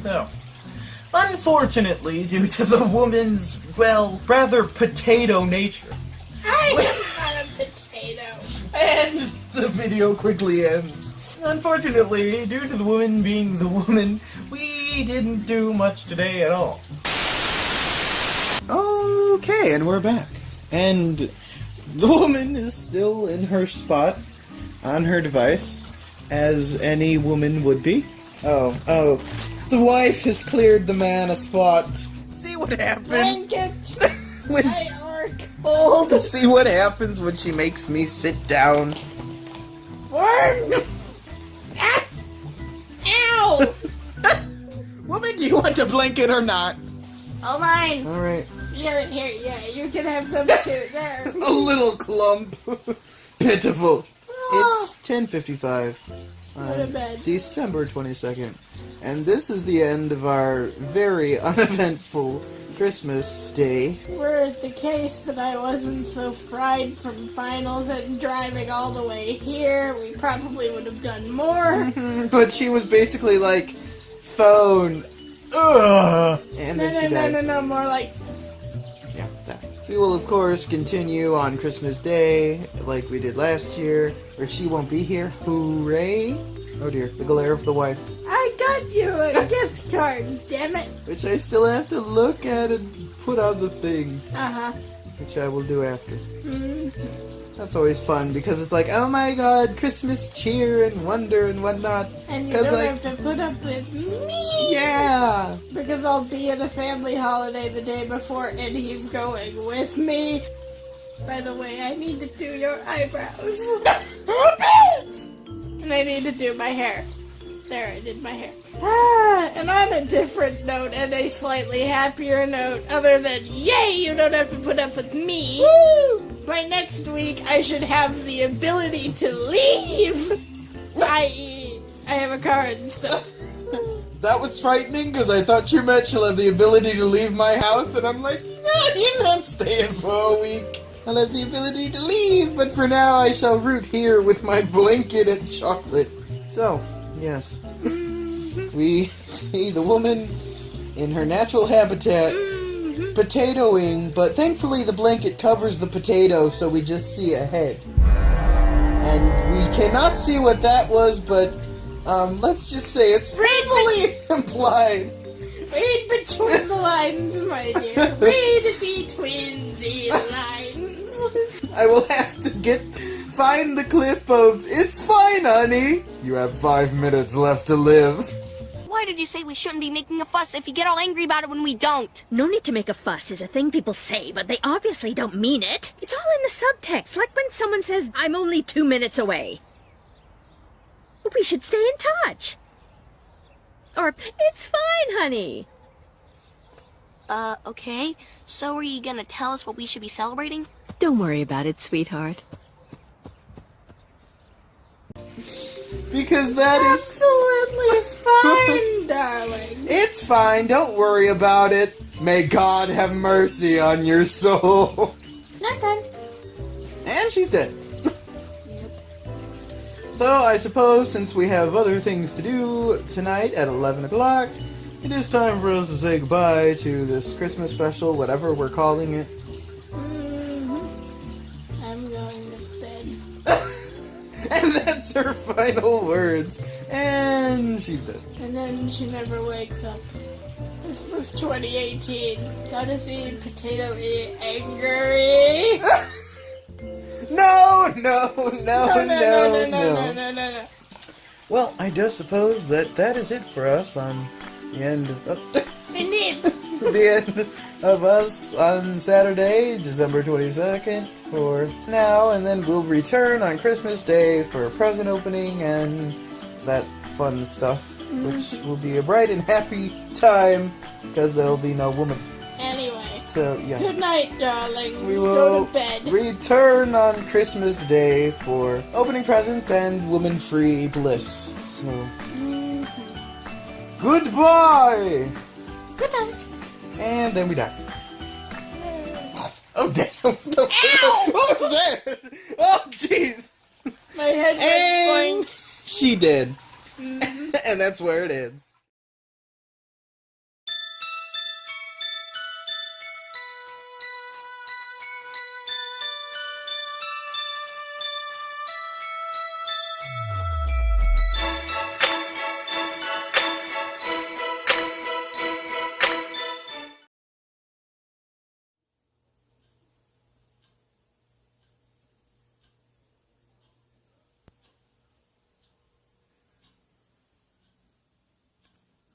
Speaker 2: No. Unfortunately, due to the woman's, well, rather potato nature.
Speaker 3: I am not a potato.
Speaker 2: And the video quickly ends. Unfortunately, due to the woman being the woman, we didn't do much today at all. Okay, and we're back. And the woman is still in her spot on her device, as any woman would be. Oh. The wife has cleared the man a spot. See what happens when hold. See what happens when she makes me sit down.
Speaker 3: Worm! Ah! Ow!
Speaker 2: Woman, do you want a blanket or not?
Speaker 3: All mine.
Speaker 2: All right.
Speaker 3: Here, yeah, you can have some too. There.
Speaker 2: A little clump. Pitiful. It's 10:55
Speaker 3: Go to
Speaker 2: on
Speaker 3: bed.
Speaker 2: December 22nd. And this is the end of our very uneventful Christmas Day.
Speaker 3: Were it the case that I wasn't so fried from finals and driving all the way here, we probably would have done more.
Speaker 2: But she was basically like, phone, ugh, and then she died.
Speaker 3: No, more like...
Speaker 2: Yeah, that. We will, of course, continue on Christmas Day, like we did last year, where she won't be here. Hooray! Oh dear, the glare of the wife.
Speaker 3: I got you a gift card, damn it!
Speaker 2: Which I still have to look at and put on the thing.
Speaker 3: Uh-huh.
Speaker 2: Which I will do after.
Speaker 3: Mm-hmm.
Speaker 2: That's always fun, because it's like, oh my god, Christmas cheer and wonder and whatnot.
Speaker 3: And you don't have to put up with me!
Speaker 2: Yeah!
Speaker 3: Because I'll be at a family holiday the day before and he's going with me. By the way, I need to do your eyebrows. And I need to do my hair. There, I did my hair. And on a different note, and a slightly happier note, other than, yay, you don't have to put up with me. Woo! By next week, I should have the ability to leave. I.e., I have a car and stuff.
Speaker 2: That was frightening, because I thought you meant she'll have the ability to leave my house, and I'm like, no, you're not staying for a week. I'll have the ability to leave, but for now I shall root here with my blanket and chocolate. So, yes. We see the woman in her natural habitat, potatoing, but thankfully the blanket covers the potato, so we just see a head. And we cannot see what that was, but let's just say it's heavily implied.
Speaker 3: Read between the lines, my dear. Read between the lines.
Speaker 2: I will have to find the clip of, it's fine, honey. You have 5 minutes left to live.
Speaker 6: Why did you say we shouldn't be making a fuss if you get all angry about it when we don't?
Speaker 7: No need to make a fuss is a thing people say, but they obviously don't mean it. It's all in the subtext, like when someone says, I'm only 2 minutes away. We should stay in touch. Or, it's fine, honey.
Speaker 6: Okay. So are you gonna tell us what we should be celebrating?
Speaker 7: Don't worry about it, sweetheart.
Speaker 2: Because that is...
Speaker 3: Absolutely fine, darling.
Speaker 2: It's fine, don't worry about it. May God have mercy on your soul.
Speaker 3: Not done.
Speaker 2: And she's dead. So, I suppose, since we have other things to do tonight at 11 o'clock, it is time for us to say goodbye to this Christmas special, whatever we're calling it.
Speaker 3: I'm going to bed.
Speaker 2: And that's her final words. And she's dead.
Speaker 3: And then she never wakes up. This was 2018. Gotta see Potato E angry.
Speaker 2: No.
Speaker 3: No.
Speaker 2: Well, I just suppose that is it for us on the end of...
Speaker 3: Indeed.
Speaker 2: the end of us on Saturday, December 22nd for now, and then we'll return on Christmas Day for present opening and that fun stuff, which will be a bright and happy time because there will be no woman.
Speaker 3: Anyway.
Speaker 2: So, yeah.
Speaker 3: Good night, darling.
Speaker 2: We
Speaker 3: Go
Speaker 2: will
Speaker 3: to bed.
Speaker 2: return on Christmas Day for opening presents and woman-free bliss. So, goodbye!
Speaker 3: Good night.
Speaker 2: And then we die. Oh, damn. What was that? Oh, jeez.
Speaker 3: My head
Speaker 2: And
Speaker 3: went
Speaker 2: she did. And that's where it ends.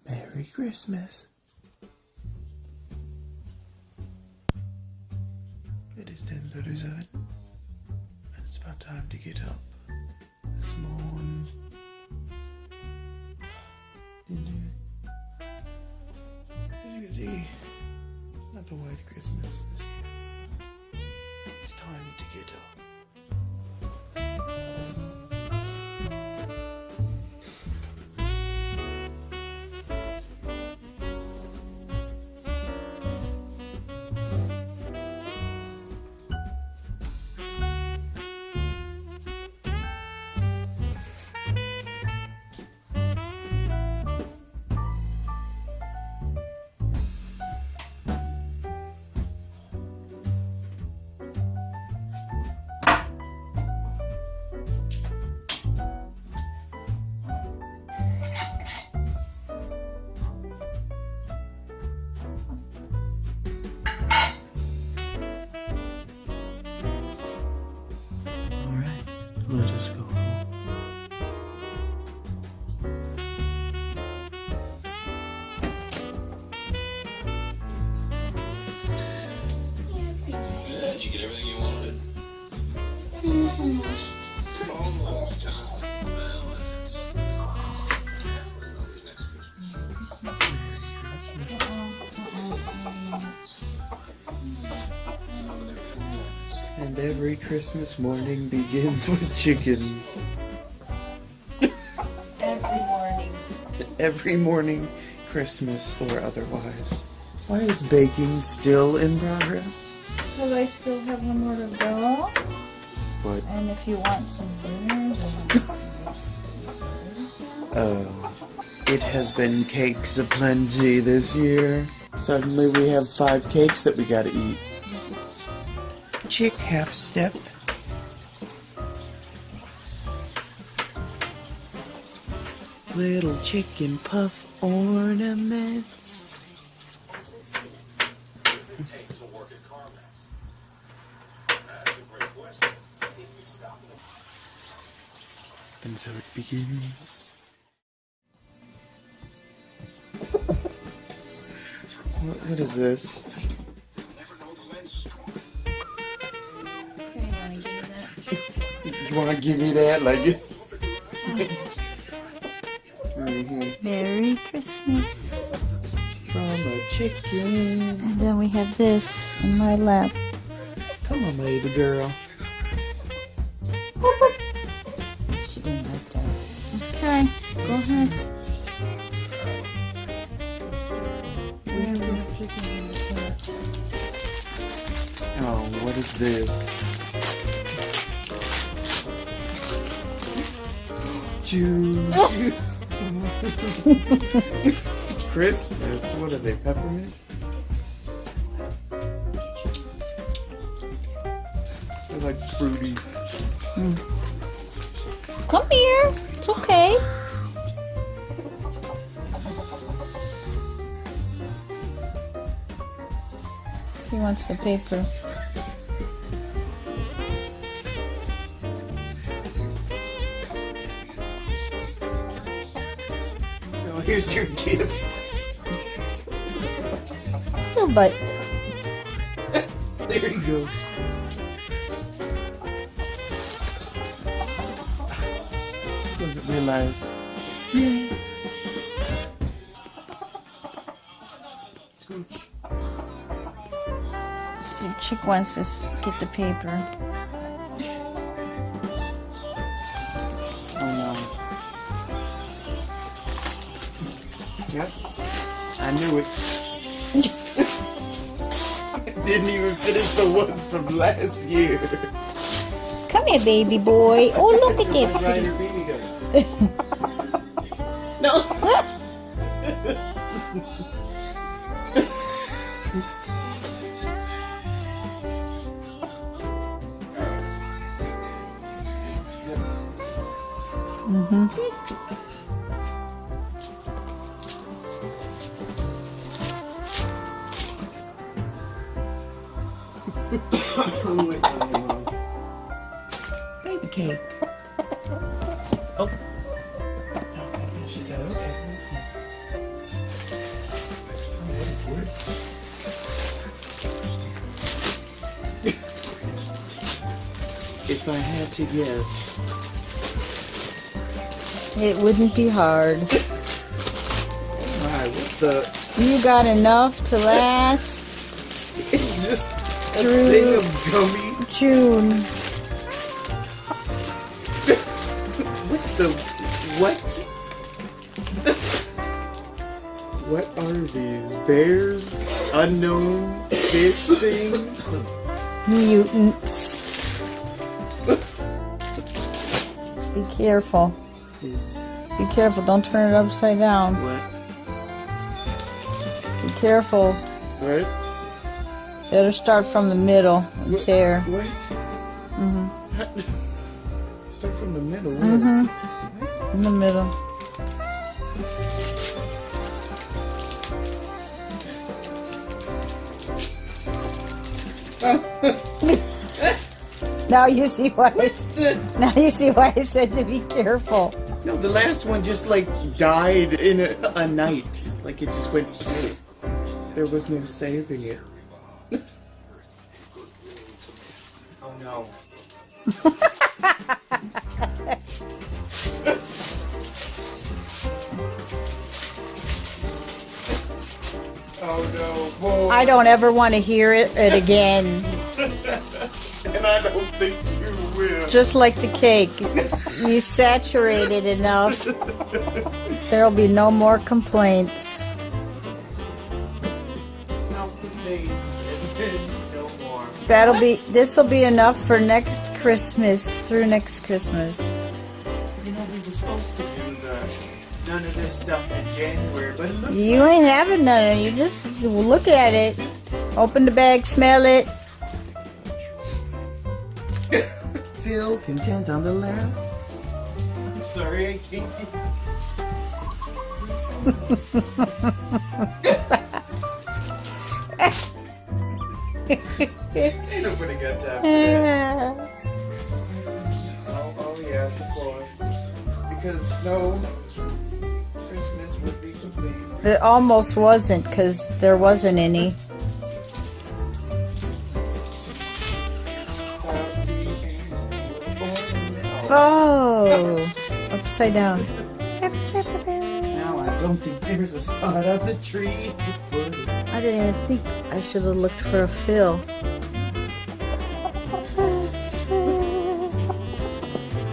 Speaker 2: Merry Christmas. It is 10:37, and it's about time to get up this morning. As you can see, it's not a white Christmas this year. It's time to get up.
Speaker 8: Did you get everything you wanted? Almost. Well, it's always next Christmas.
Speaker 2: And every Christmas morning begins with chickens.
Speaker 3: Every morning.
Speaker 2: Every morning, Christmas or otherwise. Why is baking still in progress?
Speaker 3: Because I still have one more to go.
Speaker 2: What?
Speaker 3: And if you want some dinners,
Speaker 2: It has been cakes aplenty this year. Suddenly we have 5 cakes that we gotta eat. Chick half step. Little chicken puff ornaments. And so it begins. What is this? You wanna give me that? Like it?
Speaker 3: Merry Christmas.
Speaker 2: From a chicken.
Speaker 3: And then we have this in my lap.
Speaker 2: Come on, baby girl.
Speaker 3: She didn't like that. Okay, go ahead.
Speaker 2: Oh, what is this? June. Christmas. What are they? Peppermint? They're like fruity.
Speaker 3: Come here. It's okay. He wants the paper.
Speaker 2: Oh, here's your gift.
Speaker 3: No, but
Speaker 2: There you go. Doesn't realize. Yeah. Scooch.
Speaker 3: see, Chick wants to get the paper.
Speaker 2: Oh no. Yep. I knew it. Didn't even finish the ones from last year.
Speaker 3: Come here, baby boy. Oh, look at that.
Speaker 2: Ryder BB gun. No. Wait, baby cake. Oh. Okay, she said, okay. What is this? If I had to guess.
Speaker 3: It wouldn't be hard.
Speaker 2: My, what the?
Speaker 3: You got enough to last
Speaker 2: It's just
Speaker 3: Through-
Speaker 2: a thing of gummy.
Speaker 3: June.
Speaker 2: What the? What? What are these? Bears? Unknown fish things?
Speaker 3: Mutants. Be careful.
Speaker 2: Is
Speaker 3: Be careful. Don't turn it upside down.
Speaker 2: what?
Speaker 3: Be careful.
Speaker 2: Right?
Speaker 3: Better start from the middle and tear.
Speaker 2: Wait.
Speaker 3: Mhm.
Speaker 2: Start from the middle.
Speaker 3: Mhm. In the middle. Now you see why. Now you see why I said to be careful.
Speaker 2: No, the last one just like died in a night. Like it just went. There was no saving it. No. Oh no, boy.
Speaker 3: I don't ever want to hear it again.
Speaker 2: And I don't think you will.
Speaker 3: Just like the cake. You saturate it enough. There'll be no more complaints.
Speaker 2: Snuff the face and then no more.
Speaker 3: This'll be enough for next Christmas, through next Christmas.
Speaker 2: You know, we were supposed to do none of this stuff in January, but it looks
Speaker 3: You ain't having none. You just look at it. Open the bag, smell it.
Speaker 2: feel content on the lap. I'm sorry, I can't. Ain't nobody got time for that. Oh yes, of course. Because no Christmas would be complete.
Speaker 3: It almost wasn't, because there wasn't any. Oh, upside down.
Speaker 2: Now I don't think there's a spot on the tree to put it.
Speaker 3: I didn't even think I should have looked for a fill.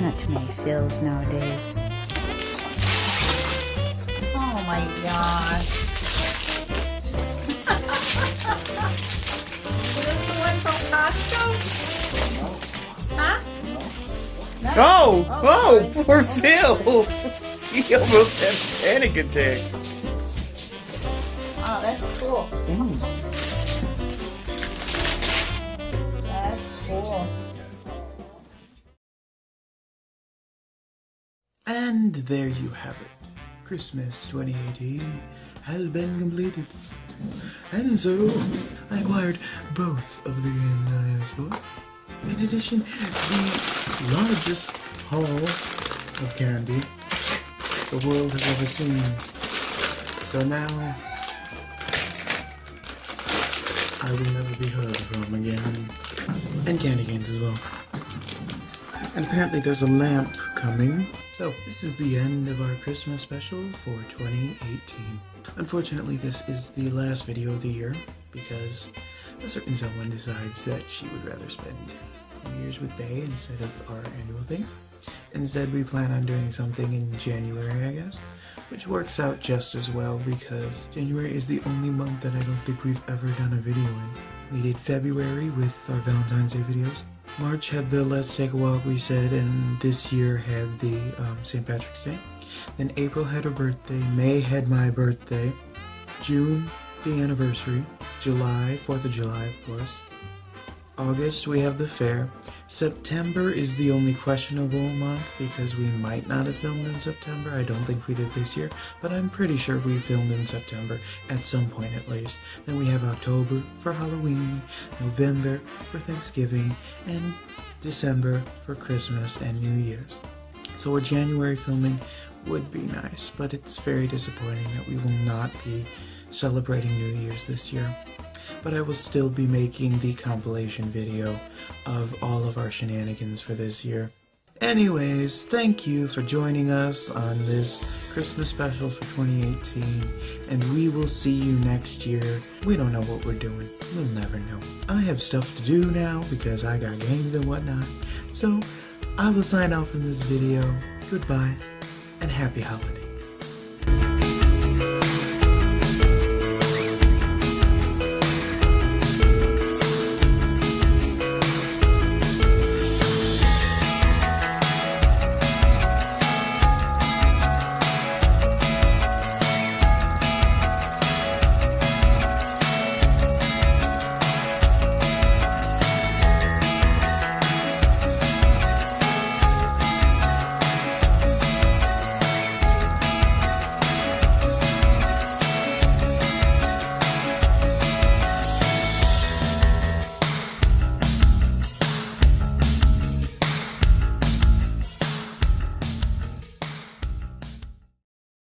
Speaker 3: Not too many fills nowadays. Oh my gosh.
Speaker 4: Is this the one from Costco? Huh?
Speaker 2: Oh, poor Phil. He almost had a panic attack.
Speaker 3: Oh, that's cool. That's cool.
Speaker 2: And there you have it. Christmas 2018 has been completed. And so, I acquired both of the games I asked for. In addition, the largest haul of candy the world has ever seen. So now, I will never be heard from again. And candy canes as well. And apparently there's a lamp coming. So this is the end of our Christmas special for 2018. Unfortunately, this is the last video of the year because a certain someone decides that she would rather spend New Year's with Bae instead of our annual thing. Instead, we plan on doing something in January, I guess, which works out just as well because January is the only month that I don't think we've ever done a video in. We did February with our Valentine's Day videos. March had the Let's Take a Walk we said, and this year had the St. Patrick's Day. Then April had her birthday, May had my birthday, June the anniversary, July, 4th of July of course. August we have the fair. September is the only questionable month because we might not have filmed in September. I don't think we did this year, but I'm pretty sure we filmed in September at some point at least. Then we have October for Halloween, November for Thanksgiving, and December for Christmas and New Year's. So a January filming would be nice, but it's very disappointing that we will not be celebrating New Year's this year. But I will still be making the compilation video of all of our shenanigans for this year. Anyways, thank you for joining us on this Christmas special for 2018, and we will see you next year. We don't know what we're doing. We'll never know. I have stuff to do now because I got games and whatnot, so I will sign off from this video. Goodbye, and happy holidays.